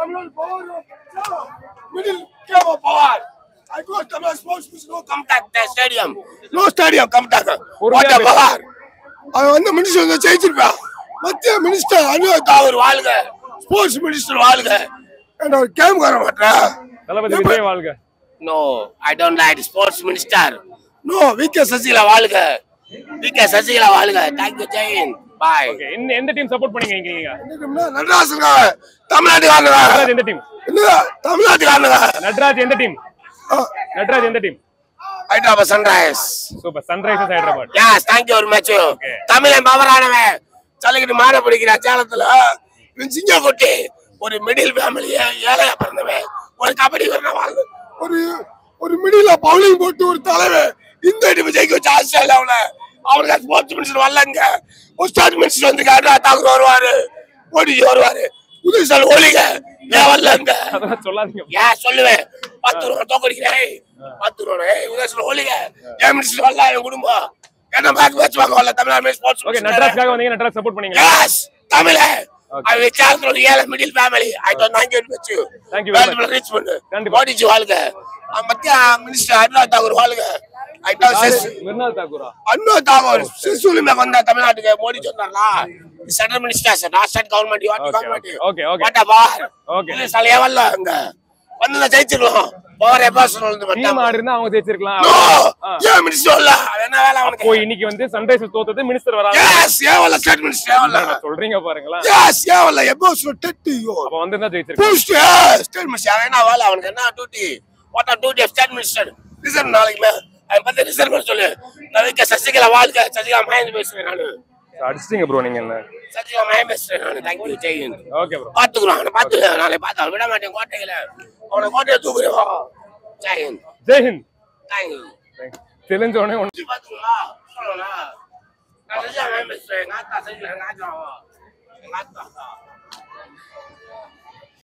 Tamil power. Middle came of power. I go Tamil sports no come back the stadium. No stadium come back. What a power. I want the minister of the change. Matiya minister Anu Thakur வாழ்க. Sports minister வாழ்க. And our camp garamatra. தளபதி விஜய் வாழ்க. No, I don't like sports minister. No, VK Sasila வாழ்க. VK Sasila வாழ்க. Thank you Jain. Bye. Okay, எந்த team support பண்ணீங்க நீங்க? நட்ராஜ்ங்க. தமிழ்நாட்டுக்காரங்க. நட்ராஜ் எந்த team? இல்ல தமிழ்நாட்டுக்காரங்க. நட்ராஜ் எந்த டீம்? நட்ராஜ் எந்த team? Hyderabad Sunrise. Super, Sunrisers Hyderabad. Yes, thank you very much. தமிழன் பவரானவன் சொல்லிக்கிட்டு மாட பிடிக்கிற சேலத்துல சிங்க கொட்டி ஒரு மிடில் ஃபேமிலி ஏழையா பிறந்தவன் ஒரு கபடி ஒரு மிடில் பவுலிங் போட்டு ஒரு தலைவன் இந்த டீம் ஜெயிக்க வச்சு ஆஸ்திரேலியாவுல அவனுக்கு ஸ்போர்ட்ஸ் மினிஸ்டர் வரலங்க ஒரு ஸ்டார்ட் மினிஸ்டர் வந்து தாக்கூர் வருவாரு மோடிஜி வருவாரு உதயசால் ஒளிக ஏன் வரலங்க சொல்லாதீங்க ஏன் சொல்லுவேன் 10 ரூபா தோக்கடிக்கிறேன் 10 ரூபா உதயசால் ஒளிக ஏன் மினிஸ்டர் வரல என் குடும்பம் என்ன மேட்ச் வாங்க வரல தமிழ்நாடு ஸ்போர்ட்ஸ் ஓகே நட்ராஜ்காக வந்தீங்க நட்ராஜ் சப்போர்ட் பண்ணீங்க yes Tamil I will challenge the yellow middle family. I don't thank you with you. Thank you very much. Richmond. What did you வாழ்க? மத்திய மினிஸ்டர் அண்ணா தாக்கூர் வாழ்க. I know sis. மிர்னால் தாக்கூரா? அண்ணா தாக்கூர் சிசுலிமே வந்தா தமிழ்நாட்டுக்கு மோடி சொன்னார்ல. சென்ட்ரல் மினிஸ்டர் சார் நான் state government you government. Okay okay. What about? Okay. இல்ல சலைய வரல அங்க. வந்து ஜெயிச்சிரோம். பவர் எபாசன் வந்து வந்தா. டீம் ஆடுறதா அவங்க ஜெயிச்சிரலாம். ஏன் மினிஸ்டர் இல்ல? என்ன வேலை அவனுக்கு? ஓ இன்னைக்கு வந்து சன்ரைசர்ஸ் தோத்தது மினிஸ்டர் வராங்க. எஸ் ஏன் வரல ஸ்டேட் மினிஸ்டர் வரல. சொல்றீங்க பாருங்களா. எஸ் ஏன் வரல எபாசன் டெட்டியோ. அப்ப வந்தா ஜெயிச்சிருக்காங்க. புஷ் ஸ்டேட் மினிஸ்டர் என்ன வேலை அவனுக்கு என்ன duty? What are duty of state minister? Reserve நாளைக்கு ஐ பத்தி ரிசர்வ் சொல்லு. நவிக்க சசிகலா வாழ்க சசிகலா மகேந்திர பேசுறேன் நானு. அடிச்சிட்டீங்க ப்ரோ நீங்க என்ன? சசிகலா மகேந்திர பேசுறேன் நானு. Thank you Jain. Okay bro. பாத்துக்குறோம் பாத்து நாளை பார்த்தா விட மாட்டேன் கோட்டையில. அவன கோட்டையை தூக்குறோம். ஜெயின். ஜெயின். Thank you. தெரிஞ்சோனே பாத்துங்களா? சொல்லலாம். நான் சசிகலா மகேந்திர பேசுறேன். நாத்தா சசிகலா நாத்தா. நாத்தா.